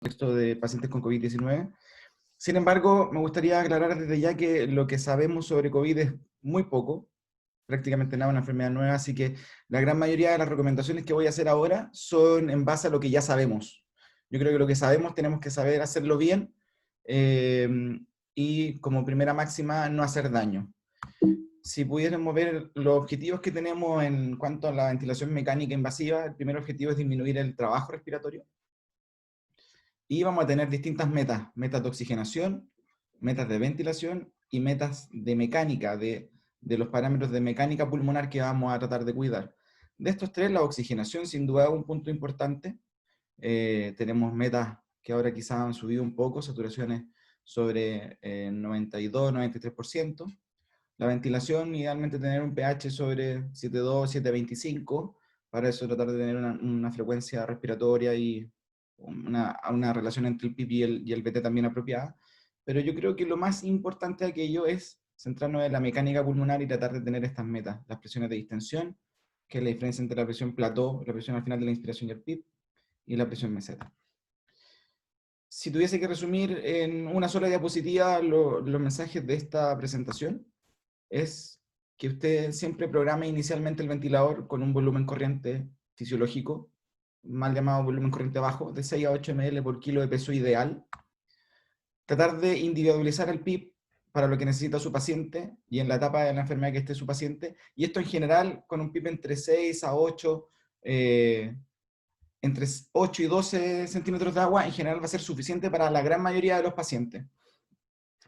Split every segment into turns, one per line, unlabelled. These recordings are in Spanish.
contexto de pacientes con COVID-19. Sin embargo, me gustaría aclarar desde ya que lo que sabemos sobre COVID es muy poco, prácticamente nada, una enfermedad nueva, así que la gran mayoría de las recomendaciones que voy a hacer ahora son en base a lo que ya sabemos. Yo creo que lo que sabemos tenemos que saber hacerlo bien eh, y como primera máxima no hacer daño. Si pudiéramos ver los objetivos que tenemos en cuanto a la ventilación mecánica invasiva, el primer objetivo es disminuir el trabajo respiratorio. Y vamos a tener distintas metas, metas de oxigenación, metas de ventilación y metas de mecánica, de los parámetros de mecánica pulmonar que vamos a tratar de cuidar. De estos tres, la oxigenación sin duda es un punto importante. Tenemos metas que ahora quizás han subido un poco, saturaciones sobre 92-93%. La ventilación, idealmente tener un pH sobre 7,2-7,25, para eso tratar de tener una frecuencia respiratoria y una relación entre el PIB y el BT también apropiada. Pero yo creo que lo más importante de aquello es centrarnos en la mecánica pulmonar y tratar de tener estas metas, las presiones de distensión, que es la diferencia entre la presión plató, la presión al final de la inspiración y el PIB, y la presión meseta. Si tuviese que resumir en una sola diapositiva los mensajes de esta presentación, es que usted siempre programe inicialmente el ventilador con un volumen corriente fisiológico, mal llamado volumen corriente bajo, de 6 a 8 ml por kilo de peso ideal. Tratar de individualizar el PIB para lo que necesita su paciente y en la etapa de la enfermedad que esté su paciente. Y esto en general con un PIB entre 6 a 8, entre 8 y 12 centímetros de agua, en general va a ser suficiente para la gran mayoría de los pacientes.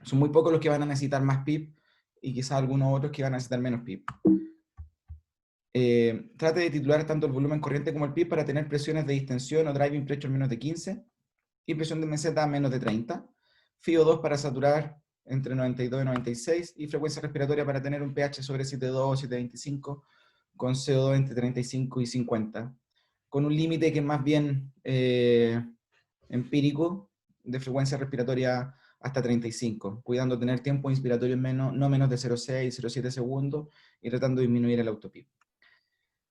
Son muy pocos los que van a necesitar más PIB y quizás algunos otros que van a necesitar menos PIB. Trate de titular tanto el volumen corriente como el PIB para tener presiones de distensión o driving pressure menos de 15 y presión de meseta menos de 30. FiO2 para saturar entre 92 y 96 y frecuencia respiratoria para tener un pH sobre 7,2 o 7,25 con CO2 entre 35 y 50, con un límite que es más bien empírico de frecuencia respiratoria hasta 35, cuidando tener tiempo inspiratorio no menos de 0,6, 0,7 segundos y tratando de disminuir el autopip.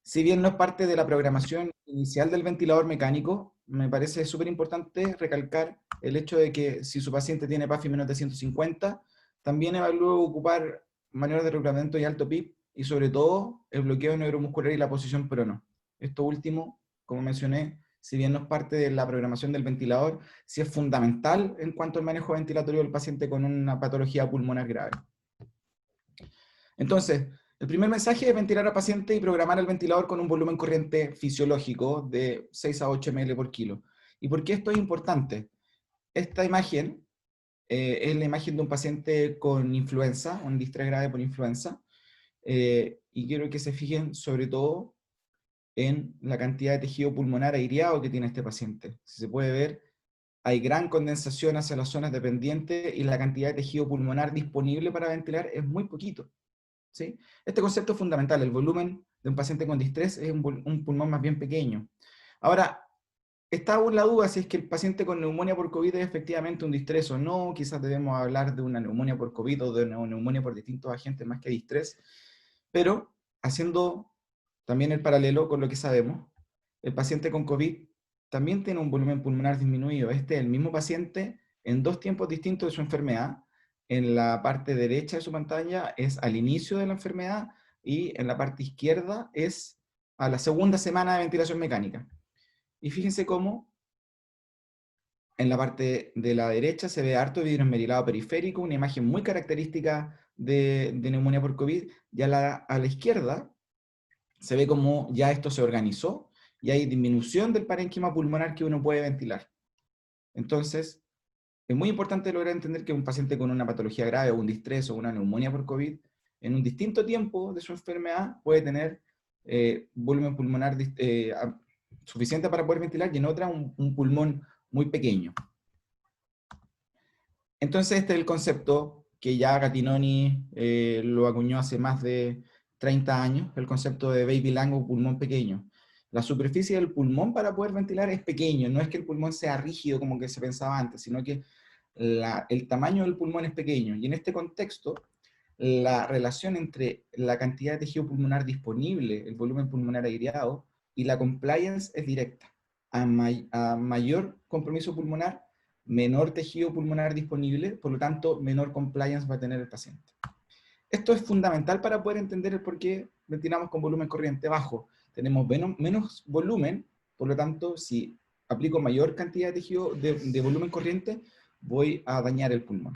Si bien no es parte de la programación inicial del ventilador mecánico, me parece súper importante recalcar el hecho de que si su paciente tiene PAFI menos de 150, también evalúe ocupar maniobras de reglamento y alto PIB, y sobre todo el bloqueo neuromuscular y la posición prono. Esto último, como mencioné, si bien no es parte de la programación del ventilador, sí es fundamental en cuanto al manejo ventilatorio del paciente con una patología pulmonar grave. Entonces, el primer mensaje es ventilar al paciente y programar el ventilador con un volumen corriente fisiológico de 6 a 8 ml por kilo. ¿Y por qué esto es importante? Esta imagen es la imagen de un paciente con influenza, un distrés grave por influenza, y quiero que se fijen sobre todo en la cantidad de tejido pulmonar aireado que tiene este paciente. Si se puede ver, hay gran condensación hacia las zonas dependientes y la cantidad de tejido pulmonar disponible para ventilar es muy poquito. ¿Sí? Este concepto es fundamental. El volumen de un paciente con distrés es un pulmón más bien pequeño. Ahora, está aún la duda si es que el paciente con neumonía por COVID es efectivamente un distrés o no. Quizás debemos hablar de una neumonía por COVID o de una neumonía por distintos agentes más que distrés. Pero, haciendo también el paralelo con lo que sabemos, el paciente con COVID también tiene un volumen pulmonar disminuido. Este es el mismo paciente en dos tiempos distintos de su enfermedad. En la parte derecha de su pantalla es al inicio de la enfermedad y en la parte izquierda es a la segunda semana de ventilación mecánica. Y fíjense cómo en la parte de la derecha se ve harto vidrio esmerilado periférico, una imagen muy característica de neumonía por COVID, y a la izquierda se ve como ya esto se organizó y hay disminución del parénquima pulmonar que uno puede ventilar. Entonces, es muy importante lograr entender que un paciente con una patología grave o un distrés o una neumonía por COVID, en un distinto tiempo de su enfermedad, puede tener volumen pulmonar suficiente para poder ventilar y en otra un pulmón muy pequeño. Entonces este es el concepto que ya Gattinoni lo acuñó hace más de 30 años, el concepto de baby lung o pulmón pequeño. La superficie del pulmón para poder ventilar es pequeño, no es que el pulmón sea rígido como que se pensaba antes, sino que el tamaño del pulmón es pequeño. Y en este contexto, la relación entre la cantidad de tejido pulmonar disponible, el volumen pulmonar aireado, y la compliance es directa. A mayor compromiso pulmonar, menor tejido pulmonar disponible, por lo tanto, menor compliance va a tener el paciente. Esto es fundamental para poder entender el por qué ventilamos con volumen corriente bajo. Tenemos menos volumen, por lo tanto, si aplico mayor cantidad de tejido de volumen corriente, voy a dañar el pulmón.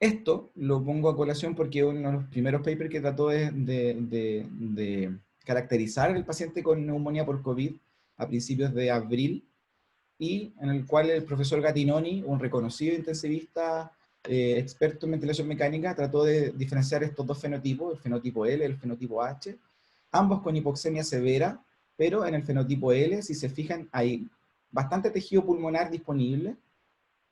Esto lo pongo a colación porque uno de los primeros papers que trató de caracterizar al paciente con neumonía por COVID a principios de abril, y en el cual el profesor Gattinoni, un reconocido intensivista experto en ventilación mecánica, trató de diferenciar estos dos fenotipos, el fenotipo L y el fenotipo H, ambos con hipoxemia severa, pero en el fenotipo L, si se fijan, hay bastante tejido pulmonar disponible,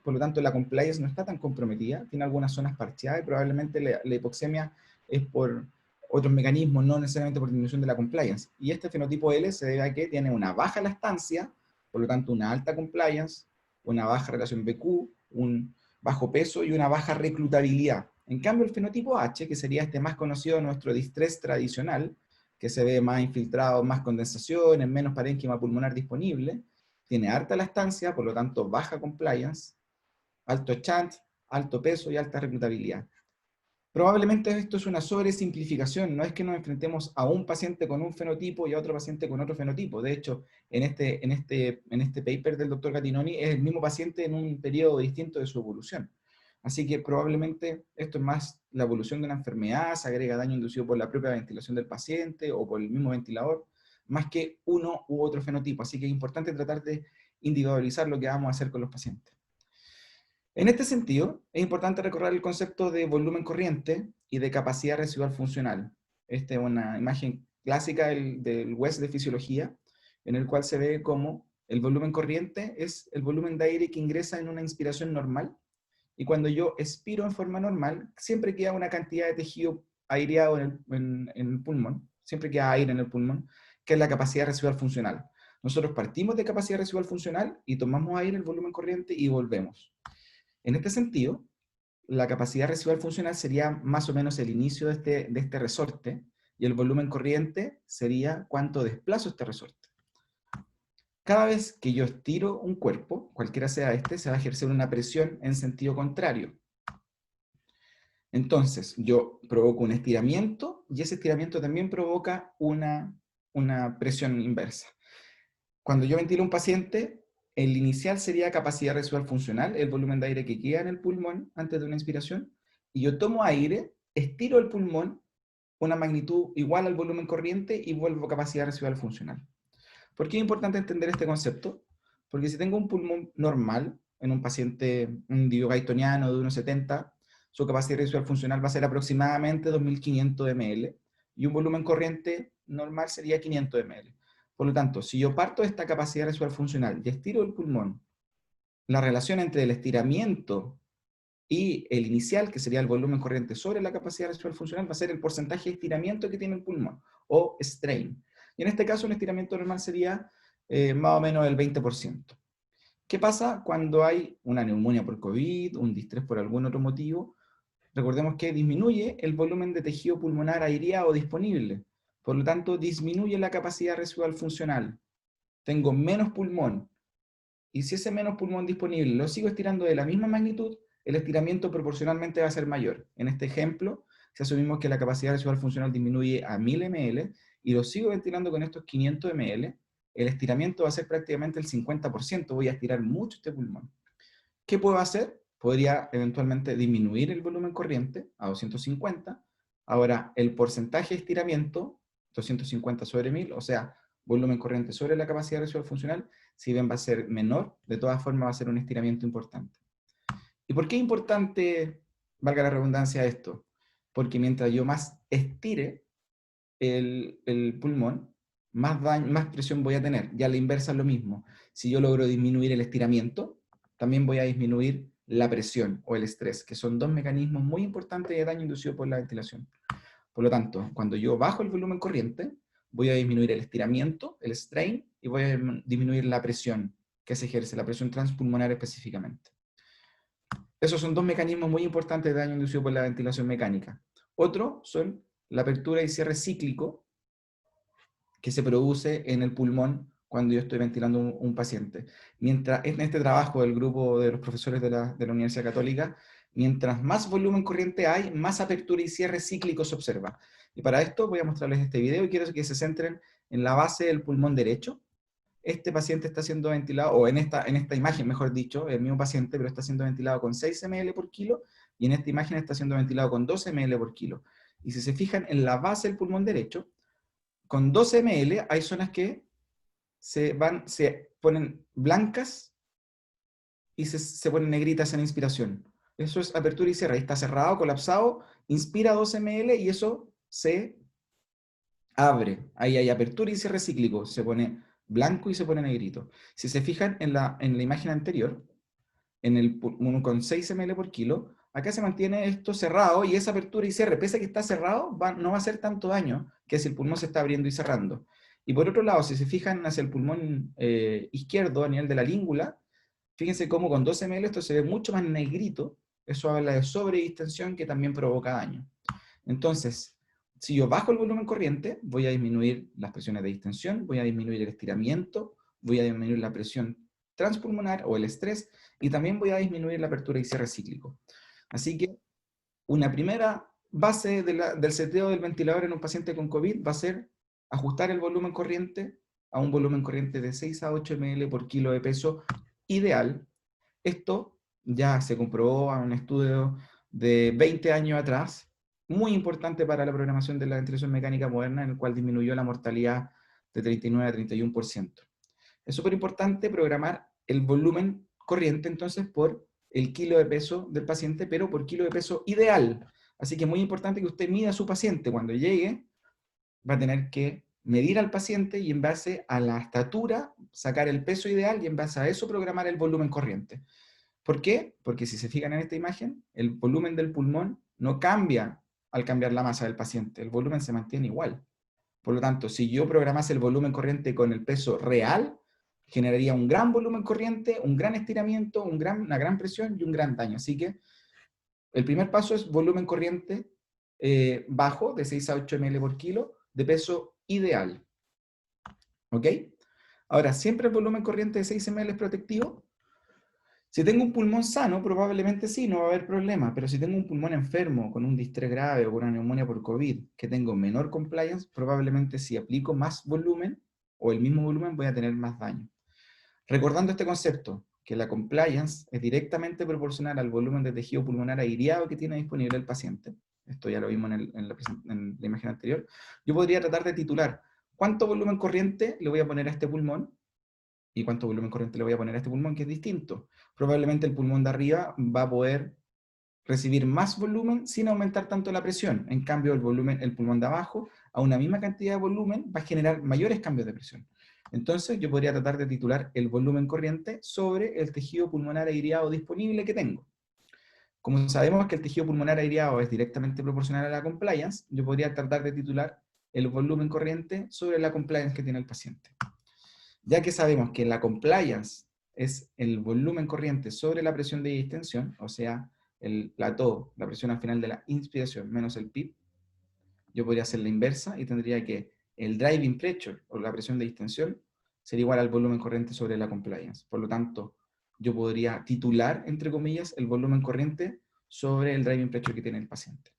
por lo tanto la compliance no está tan comprometida, tiene algunas zonas parcheadas y probablemente la hipoxemia es por otros mecanismos, no necesariamente por disminución de la compliance. Y este fenotipo L se debe a que tiene una baja lactancia, por lo tanto una alta compliance, una baja relación BQ, un bajo peso y una baja reclutabilidad. En cambio el fenotipo H, que sería este más conocido, nuestro distrés tradicional, que se ve más infiltrado, más condensaciones, menos parénquima pulmonar disponible, tiene alta lactancia, por lo tanto baja compliance, alto chance, alto peso y alta reclutabilidad. Probablemente esto es una sobresimplificación, no es que nos enfrentemos a un paciente con un fenotipo y a otro paciente con otro fenotipo. De hecho, en este paper del doctor Gattinoni es el mismo paciente en un periodo distinto de su evolución. Así que probablemente esto es más la evolución de una enfermedad, se agrega daño inducido por la propia ventilación del paciente o por el mismo ventilador, más que uno u otro fenotipo. Así que es importante tratar de individualizar lo que vamos a hacer con los pacientes. En este sentido, es importante recordar el concepto de volumen corriente y de capacidad residual funcional. Esta es una imagen clásica del West de fisiología, en el cual se ve como el volumen corriente es el volumen de aire que ingresa en una inspiración normal, y cuando yo expiro en forma normal, siempre queda una cantidad de tejido aireado en el pulmón, siempre queda aire en el pulmón, que es la capacidad residual funcional. Nosotros partimos de capacidad residual funcional y tomamos aire, el volumen corriente, y volvemos. En este sentido, la capacidad residual funcional sería más o menos el inicio de este resorte, y el volumen corriente sería cuánto desplazo este resorte. Cada vez que yo estiro un cuerpo, cualquiera sea este, se va a ejercer una presión en sentido contrario. Entonces, yo provoco un estiramiento, y ese estiramiento también provoca una presión inversa. Cuando yo ventilo a un paciente, el inicial sería capacidad residual funcional, el volumen de aire que queda en el pulmón antes de una inspiración, y yo tomo aire, estiro el pulmón, una magnitud igual al volumen corriente, y vuelvo a capacidad residual funcional. ¿Por qué es importante entender este concepto? Porque si tengo un pulmón normal, en un paciente, un individuo gaitoniano de 1,70, su capacidad residual funcional va a ser aproximadamente 2.500 ml, y un volumen corriente normal sería 500 ml. Por lo tanto, si yo parto de esta capacidad residual funcional y estiro el pulmón, la relación entre el estiramiento y el inicial, que sería el volumen corriente sobre la capacidad residual funcional, va a ser el porcentaje de estiramiento que tiene el pulmón, o strain. Y en este caso, un estiramiento normal sería más o menos el 20%. ¿Qué pasa cuando hay una neumonía por COVID, un distrés por algún otro motivo? Recordemos que disminuye el volumen de tejido pulmonar aireado disponible. Por lo tanto, disminuye la capacidad residual funcional. Tengo menos pulmón. Y si ese menos pulmón disponible lo sigo estirando de la misma magnitud, el estiramiento proporcionalmente va a ser mayor. En este ejemplo, si asumimos que la capacidad residual funcional disminuye a 1000 ml y lo sigo ventilando con estos 500 ml, el estiramiento va a ser prácticamente el 50%. Voy a estirar mucho este pulmón. ¿Qué puedo hacer? Podría eventualmente disminuir el volumen corriente a 250. Ahora, el porcentaje de estiramiento, 250 sobre 1000, o sea, volumen corriente sobre la capacidad residual funcional, si bien va a ser menor, de todas formas va a ser un estiramiento importante. ¿Y por qué es importante, valga la redundancia, esto? Porque mientras yo más estire el pulmón, más presión voy a tener. Ya a la inversa es lo mismo. Si yo logro disminuir el estiramiento, también voy a disminuir la presión o el estrés, que son dos mecanismos muy importantes de daño inducido por la ventilación. Por lo tanto, cuando yo bajo el volumen corriente, voy a disminuir el estiramiento, el strain, y voy a disminuir la presión que se ejerce, la presión transpulmonar específicamente. Esos son dos mecanismos muy importantes de daño inducido por la ventilación mecánica. Otro son la apertura y cierre cíclico, que se produce en el pulmón cuando yo estoy ventilando un paciente. Mientras en este trabajo del grupo de los profesores de la Universidad Católica, mientras más volumen corriente hay, más apertura y cierre cíclico se observa. Y para esto voy a mostrarles este video y quiero que se centren en la base del pulmón derecho. Este paciente está siendo ventilado, o en esta imagen, mejor dicho, el mismo paciente, pero está siendo ventilado con 6 ml por kilo, y en esta imagen está siendo ventilado con 12 ml por kilo. Y si se fijan en la base del pulmón derecho, con 12 ml hay zonas que se ponen blancas y se ponen negritas en inspiración. Eso es apertura y cierre. Ahí está cerrado, colapsado, inspira 12 ml y eso se abre. Ahí hay apertura y cierre cíclico. Se pone blanco y se pone negrito. Si se fijan en la imagen anterior, en el pulmón con 6 ml por kilo, acá se mantiene esto cerrado y esa apertura y cierre, pese a que está cerrado, no va a hacer tanto daño que si el pulmón se está abriendo y cerrando. Y por otro lado, si se fijan hacia el pulmón izquierdo, a nivel de la língula, fíjense cómo con 12 ml esto se ve mucho más negrito. Eso habla de sobredistensión que también provoca daño. Entonces, si yo bajo el volumen corriente, voy a disminuir las presiones de distensión, voy a disminuir el estiramiento, voy a disminuir la presión transpulmonar o el estrés, y también voy a disminuir la apertura y cierre cíclico. Así que una primera base del seteo del ventilador en un paciente con COVID va a ser ajustar el volumen corriente a un volumen corriente de 6 a 8 ml por kilo de peso ideal. Esto ya se comprobó en un estudio de 20 años atrás, muy importante para la programación de la ventilación mecánica moderna, en el cual disminuyó la mortalidad de 39 a 31%. Es súper importante programar el volumen corriente entonces por el kilo de peso del paciente, pero por kilo de peso ideal. Así que es muy importante que usted mida a su paciente. Cuando llegue, va a tener que medir al paciente y en base a la estatura sacar el peso ideal y en base a eso programar el volumen corriente. ¿Por qué? Porque si se fijan en esta imagen, el volumen del pulmón no cambia al cambiar la masa del paciente, el volumen se mantiene igual. Por lo tanto, si yo programase el volumen corriente con el peso real, generaría un gran volumen corriente, un gran estiramiento, una gran presión y un gran daño. Así que el primer paso es volumen corriente bajo, de 6 a 8 ml por kilo, de peso ideal. ¿Ok? Ahora, ¿siempre el volumen corriente de 6 ml es protectivo? Si tengo un pulmón sano, probablemente sí, no va a haber problema, pero si tengo un pulmón enfermo, con un distrés grave o con una neumonía por COVID, que tengo menor compliance, probablemente si aplico más volumen o el mismo volumen voy a tener más daño. Recordando este concepto, que la compliance es directamente proporcional al volumen de tejido pulmonar aireado que tiene disponible el paciente, esto ya lo vimos en la imagen anterior, yo podría tratar de titular cuánto volumen corriente le voy a poner a este pulmón y cuánto volumen corriente le voy a poner a este pulmón, que es distinto. Probablemente el pulmón de arriba va a poder recibir más volumen sin aumentar tanto la presión. En cambio, el pulmón de abajo, a una misma cantidad de volumen, va a generar mayores cambios de presión. Entonces, yo podría tratar de titular el volumen corriente sobre el tejido pulmonar aireado disponible que tengo. Como sabemos que el tejido pulmonar aireado es directamente proporcional a la compliance, yo podría tratar de titular el volumen corriente sobre la compliance que tiene el paciente. Ya que sabemos que la compliance es el volumen corriente sobre la presión de distensión, o sea, el plató, la presión al final de la inspiración menos el PIB, yo podría hacer la inversa y tendría que el driving pressure, o la presión de distensión, sería igual al volumen corriente sobre la compliance. Por lo tanto, yo podría titular, entre comillas, el volumen corriente sobre el driving pressure que tiene el paciente.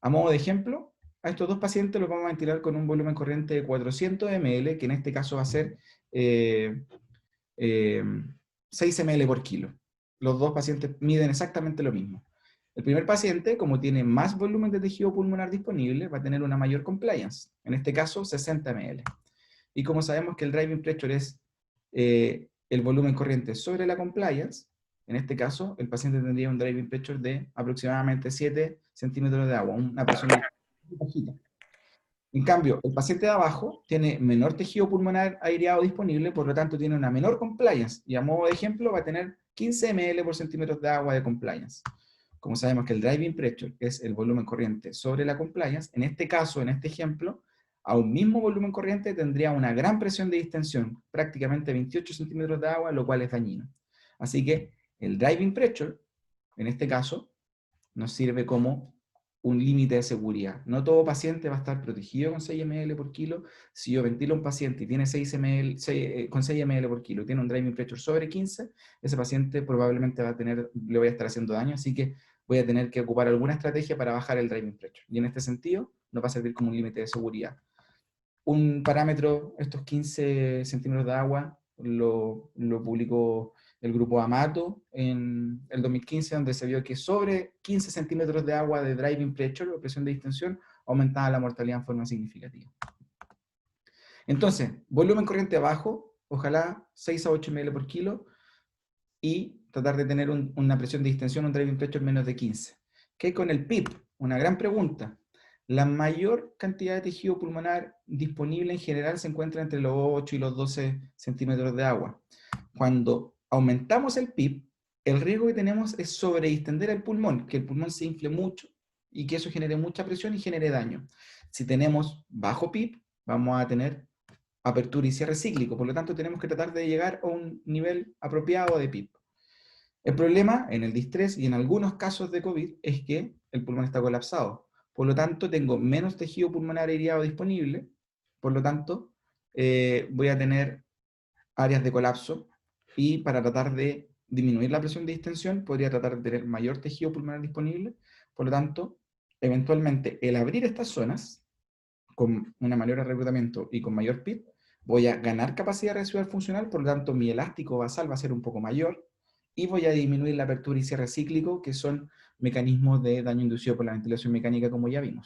A modo de ejemplo, a estos dos pacientes los vamos a ventilar con un volumen corriente de 400 ml, que en este caso va a ser 6 ml por kilo. Los dos pacientes miden exactamente lo mismo. El primer paciente, como tiene más volumen de tejido pulmonar disponible, va a tener una mayor compliance, en este caso 60 ml. Y como sabemos que el driving pressure es el volumen corriente sobre la compliance, en este caso el paciente tendría un driving pressure de aproximadamente 7 centímetros de agua, una presión bajita. En cambio, el paciente de abajo tiene menor tejido pulmonar aireado disponible, por lo tanto tiene una menor compliance, y a modo de ejemplo va a tener 15 ml por centímetros de agua de compliance. Como sabemos que el driving pressure es el volumen corriente sobre la compliance, en este caso, en este ejemplo, a un mismo volumen corriente tendría una gran presión de distensión, prácticamente 28 centímetros de agua, lo cual es dañino. Así que el driving pressure, en este caso, nos sirve como un límite de seguridad. No todo paciente va a estar protegido con 6 ml por kilo. Si yo ventilo a un paciente y tiene 6 ml, con 6 ml por kilo, tiene un driving pressure sobre 15, ese paciente probablemente le voy a estar haciendo daño, así que voy a tener que ocupar alguna estrategia para bajar el driving pressure. Y en este sentido, nos va a servir como un límite de seguridad. Un parámetro, estos 15 centímetros de agua, lo publicó el grupo Amato en el 2015, donde se vio que sobre 15 centímetros de agua de driving pressure o presión de distensión aumentaba la mortalidad en forma significativa. Entonces, volumen corriente bajo, ojalá 6 a 8 ml por kilo, y tratar de tener una presión de distensión, un driving pressure menos de 15. ¿Qué hay con el PIP? Una gran pregunta. La mayor cantidad de tejido pulmonar disponible en general se encuentra entre los 8 y los 12 centímetros de agua. Cuando aumentamos el PIP, el riesgo que tenemos es sobredistender el pulmón, que el pulmón se infle mucho y que eso genere mucha presión y genere daño. Si tenemos bajo PIP, vamos a tener apertura y cierre cíclico, por lo tanto tenemos que tratar de llegar a un nivel apropiado de PIP. El problema en el distrés y en algunos casos de COVID es que el pulmón está colapsado. Por lo tanto, tengo menos tejido pulmonar aireado disponible. Por lo tanto, voy a tener áreas de colapso y para tratar de disminuir la presión de distensión, podría tratar de tener mayor tejido pulmonar disponible. Por lo tanto, eventualmente, el abrir estas zonas con una mayor reclutamiento y con mayor PIB, voy a ganar capacidad residual funcional, por lo tanto mi elástico basal va a ser un poco mayor, y voy a disminuir la apertura y cierre cíclico, que son mecanismos de daño inducido por la ventilación mecánica, como ya vimos.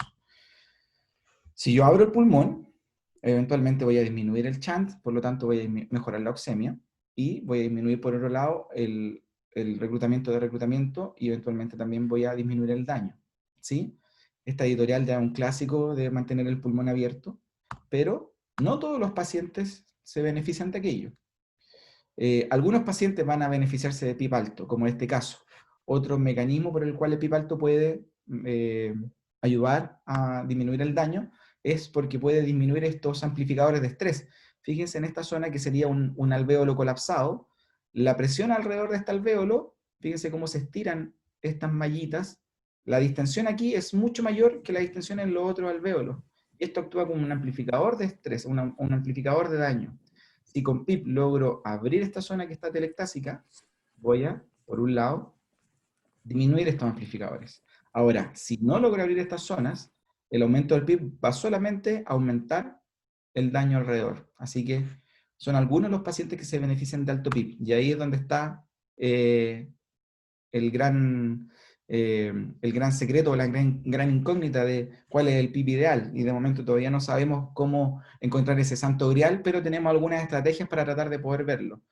Si yo abro el pulmón, eventualmente voy a disminuir el chant, por lo tanto voy a mejorar la oxemia, y voy a disminuir por otro lado el reclutamiento, y eventualmente también voy a disminuir el daño. ¿Sí? Esta editorial ya es un clásico de mantener el pulmón abierto, pero no todos los pacientes se benefician de aquello. Algunos pacientes van a beneficiarse de PIP alto, como en este caso. Otro mecanismo por el cual el PIP alto puede ayudar a disminuir el daño es porque puede disminuir estos amplificadores de estrés. Fíjense en esta zona que sería un alvéolo colapsado. La presión alrededor de este alvéolo, fíjense cómo se estiran estas mallitas. La distensión aquí es mucho mayor que la distensión en los otros alvéolos. Esto actúa como un amplificador de estrés, un amplificador de daño. Si con PIP logro abrir esta zona que está telectásica, voy a, por un lado, disminuir estos amplificadores. Ahora, si no logro abrir estas zonas, el aumento del PIB va solamente a aumentar el daño alrededor. Así que son algunos los pacientes que se benefician de alto PIB. Y ahí es donde está el gran secreto, la gran incógnita de cuál es el PIB ideal. Y de momento todavía no sabemos cómo encontrar ese santo grial, pero tenemos algunas estrategias para tratar de poder verlo.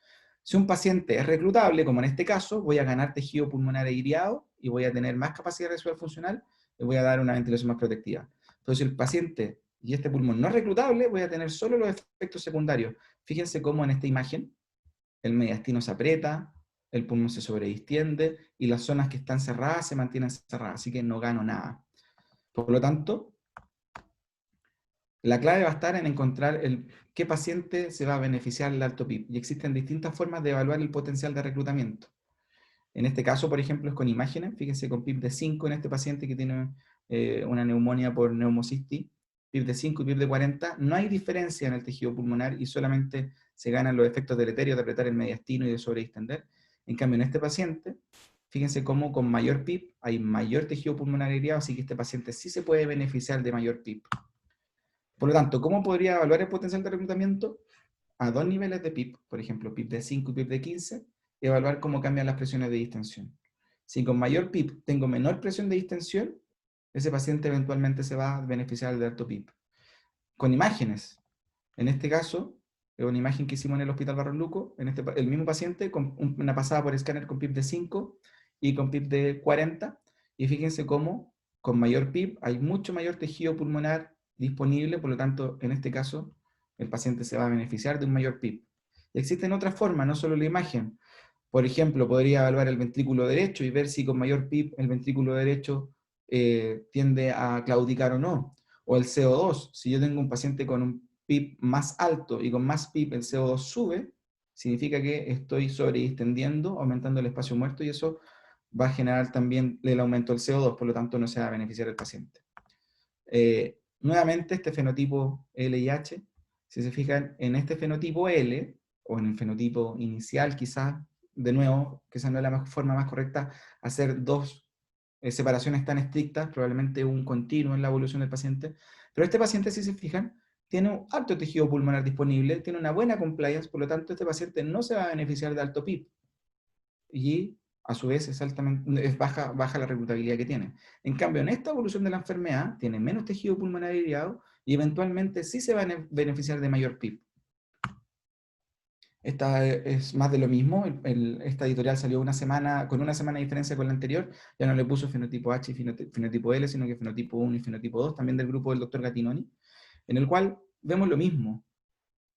Si un paciente es reclutable, como en este caso, voy a ganar tejido pulmonar aireado y voy a tener más capacidad residual funcional y voy a dar una ventilación más protectiva. Pero si el paciente y este pulmón no es reclutable, voy a tener solo los efectos secundarios. Fíjense cómo en esta imagen el mediastino se aprieta, el pulmón se sobredistiende y las zonas que están cerradas se mantienen cerradas, así que no gano nada. Por lo tanto, la clave va a estar en encontrar qué paciente se va a beneficiar del alto PIB. Y existen distintas formas de evaluar el potencial de reclutamiento. En este caso, por ejemplo, es con imágenes. Fíjense con PIB de 5 en este paciente que tiene una neumonía por neumocistis. PIB de 5 y PIB de 40. No hay diferencia en el tejido pulmonar y solamente se ganan los efectos deleterios de apretar el mediastino y de sobredistender. En cambio, en este paciente, fíjense cómo con mayor PIB hay mayor tejido pulmonar aireado, así que este paciente sí se puede beneficiar de mayor PIB. Por lo tanto, ¿cómo podría evaluar el potencial de reclutamiento? A dos niveles de PIB, por ejemplo, PIB de 5 y PIB de 15, evaluar cómo cambian las presiones de distensión. Si con mayor PIB tengo menor presión de distensión, ese paciente eventualmente se va a beneficiar de alto PIB. Con imágenes, en este caso, es una imagen que hicimos en el Hospital Barros Luco, el mismo paciente con una pasada por escáner con PIB de 5 y con PIB de 40, y fíjense cómo con mayor PIB hay mucho mayor tejido pulmonar disponible, por lo tanto, en este caso, el paciente se va a beneficiar de un mayor PIB. Y existen otras formas, no solo la imagen. Por ejemplo, podría evaluar el ventrículo derecho y ver si con mayor PIB el ventrículo derecho tiende a claudicar o no. O el CO2, si yo tengo un paciente con un PIB más alto y con más PIB el CO2 sube, significa que estoy sobredistendiendo, aumentando el espacio muerto, y eso va a generar también el aumento del CO2, por lo tanto no se va a beneficiar el paciente. Nuevamente, este fenotipo L y H, si se fijan en este fenotipo L, o en el fenotipo inicial quizás, de nuevo, quizás no es la forma más correcta, hacer dos separaciones tan estrictas, probablemente un continuo en la evolución del paciente, pero este paciente, si se fijan, tiene un alto tejido pulmonar disponible, tiene una buena compliance, por lo tanto este paciente no se va a beneficiar de alto PIB, y a su vez es baja la reclutabilidad que tiene. En cambio, en esta evolución de la enfermedad, tiene menos tejido pulmonar irradiado y eventualmente sí se va a beneficiar de mayor PIB. Esta es más de lo mismo. Esta editorial salió con una semana de diferencia con la anterior. Ya no le puso fenotipo H y fenotipo L, sino que fenotipo 1 y fenotipo 2, también del grupo del doctor Gattinoni, en el cual vemos lo mismo.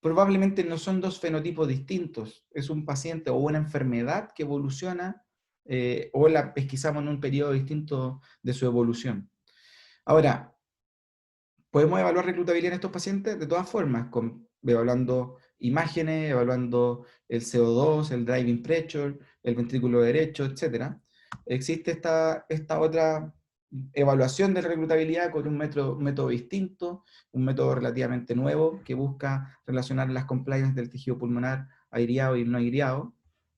Probablemente no son dos fenotipos distintos. Es un paciente o una enfermedad que evoluciona o la pesquisamos en un periodo distinto de su evolución. Ahora, ¿podemos evaluar reclutabilidad en estos pacientes? De todas formas, evaluando imágenes, evaluando el CO2, el driving pressure, el ventrículo derecho, etc. Existe esta otra evaluación de reclutabilidad con un método distinto, un método relativamente nuevo que busca relacionar las compliance del tejido pulmonar aireado y no aireado,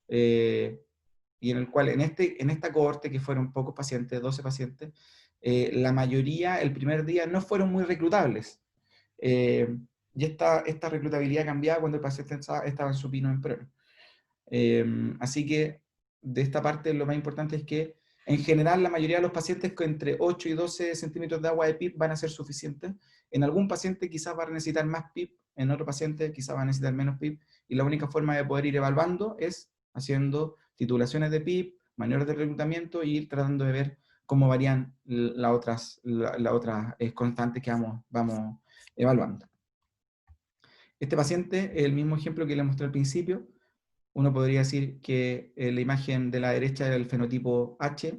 y en el cual en esta cohorte, que fueron pocos pacientes, 12 pacientes, la mayoría el primer día no fueron muy reclutables. Y esta reclutabilidad cambiaba cuando el paciente estaba en supino en prono. Así que de esta parte lo más importante es que en general la mayoría de los pacientes con entre 8 y 12 centímetros de agua de PIB van a ser suficientes. En algún paciente quizás va a necesitar más PIB, en otro paciente quizás va a necesitar menos PIB, y la única forma de poder ir evaluando es haciendo titulaciones de PIB, maniobras de reclutamiento y ir tratando de ver cómo varían las otras constantes que vamos evaluando. Este paciente es el mismo ejemplo que le mostré al principio. Uno podría decir que la imagen de la derecha era el fenotipo H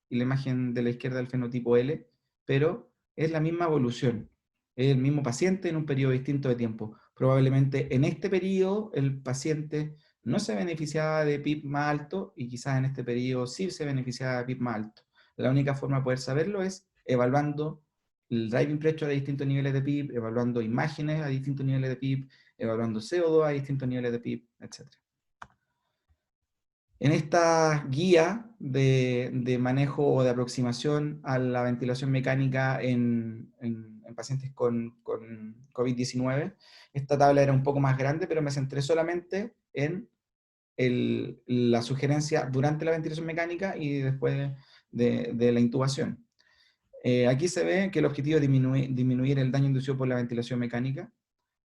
y la imagen de la izquierda el fenotipo L, pero es la misma evolución, es el mismo paciente en un periodo distinto de tiempo. Probablemente en este periodo el paciente no se beneficiaba de PIB más alto y quizás en este periodo sí se beneficiaba de PIB más alto. La única forma de poder saberlo es evaluando el driving pressure a distintos niveles de PIB, evaluando imágenes a distintos niveles de PIB, evaluando CO2 a distintos niveles de PIB, etc. En esta guía de manejo o de aproximación a la ventilación mecánica en pacientes con COVID-19, esta tabla era un poco más grande, pero me centré solamente en la sugerencia durante la ventilación mecánica y después de la intubación. Aquí se ve que el objetivo es disminuir el daño inducido por la ventilación mecánica,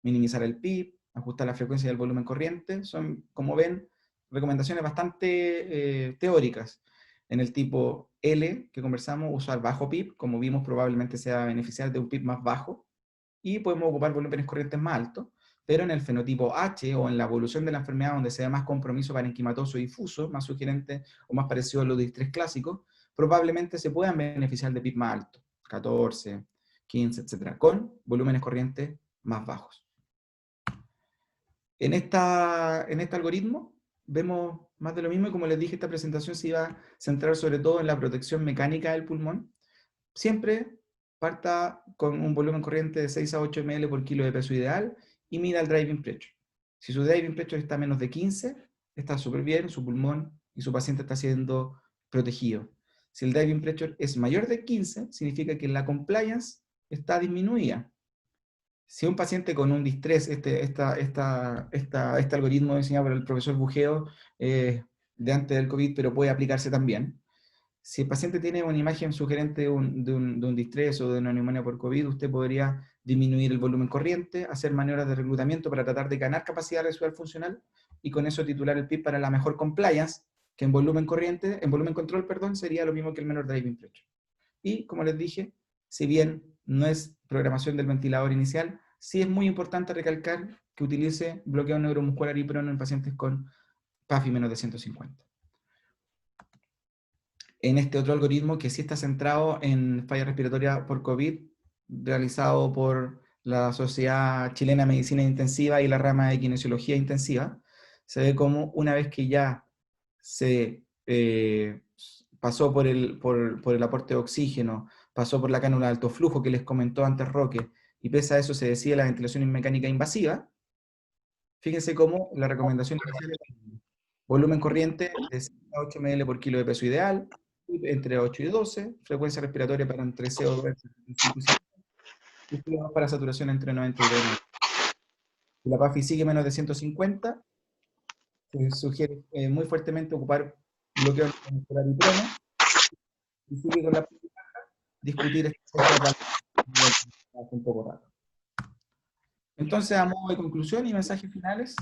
minimizar el PIB, ajustar la frecuencia y el volumen corriente. Son, como ven, recomendaciones bastante teóricas. En el tipo L que conversamos, usar bajo PIB, como vimos probablemente se va a beneficiar de un PIB más bajo, y podemos ocupar volúmenes corrientes más altos, pero en el fenotipo H o en la evolución de la enfermedad donde se da más compromiso parenquimatoso difuso, más sugerente o más parecido a los distrés clásicos, probablemente se puedan beneficiar de PIB más alto, 14, 15, etcétera, con volúmenes corrientes más bajos. En este algoritmo vemos más de lo mismo, y como les dije, esta presentación se iba a centrar sobre todo en la protección mecánica del pulmón. Siempre parta con un volumen corriente de 6 a 8 ml por kilo de peso ideal y mida el driving pressure. Si su driving pressure está menos de 15, está súper bien, su pulmón y su paciente está siendo protegido. Si el driving pressure es mayor de 15, significa que la compliance está disminuida. Si un paciente con un distrés, este algoritmo diseñado por el profesor Bugeo de antes del COVID, pero puede aplicarse también. Si el paciente tiene una imagen sugerente de un distrés o de una neumonía por COVID, usted podría disminuir el volumen corriente, hacer maniobras de reclutamiento para tratar de ganar capacidad residual funcional y con eso titular el PIB para la mejor compliance, que en volumen control, perdón, sería lo mismo que el menor driving pressure. Y como les dije, si bien no es programación del ventilador inicial, sí es muy importante recalcar que utilice bloqueo neuromuscular y prono en pacientes con PAFI menos de 150. En este otro algoritmo que sí está centrado en falla respiratoria por COVID, realizado por la Sociedad Chilena de Medicina Intensiva y la rama de Kinesiología Intensiva, se ve como una vez que ya se pasó por el aporte de oxígeno, pasó por la cánula de alto flujo que les comentó antes Roque, y pese a eso se decide la ventilación mecánica invasiva, fíjense cómo la recomendación inicial es volumen corriente de 6 a 8 ml por kilo de peso ideal, entre 8 y 12, frecuencia respiratoria para entre CO2 entre 75 y 50, y CO2 para saturación entre 92 y 90. Si la PAFI sigue menos de 150, se sugiere muy fuertemente ocupar bloqueo muscular y prono, y sigue con la discutir estrategias un poco rato. Entonces, a modo de conclusión y mensajes finales,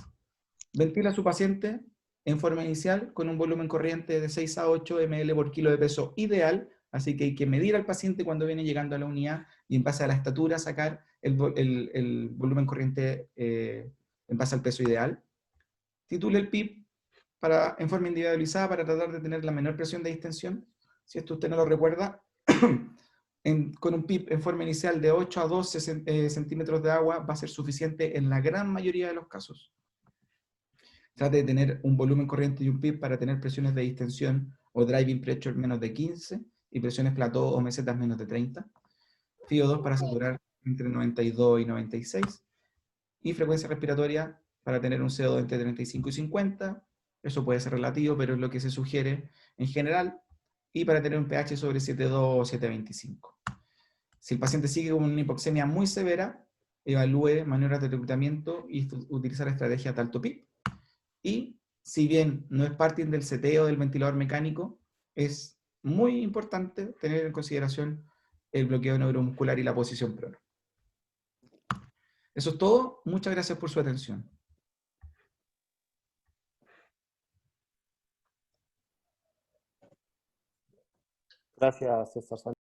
ventila a su paciente en forma inicial con un volumen corriente de 6 a 8 ml por kilo de peso ideal, así que hay que medir al paciente cuando viene llegando a la unidad y en base a la estatura sacar el volumen corriente en base al peso ideal. Titule el PIP en forma individualizada para tratar de tener la menor presión de distensión. Si esto usted no lo recuerda, con un PIP en forma inicial de 8 a 12 centímetros de agua va a ser suficiente en la gran mayoría de los casos. Trate de tener un volumen corriente y un PIP para tener presiones de distensión o driving pressure menos de 15 y presiones plató o mesetas menos de 30. FiO2 para saturar entre 92 y 96. Y frecuencia respiratoria para tener un CO2 entre 35 y 50. Eso puede ser relativo, pero es lo que se sugiere en general. Y para tener un pH sobre 7,2 o 7,25. Si el paciente sigue con una hipoxemia muy severa, evalúe maniobras de reclutamiento y utilizar estrategias de alto PIP. Y si bien no es parte del seteo del ventilador mecánico, es muy importante tener en consideración el bloqueo neuromuscular y la posición prono. Eso es todo. Muchas gracias por su atención.
Gracias, César Sánchez.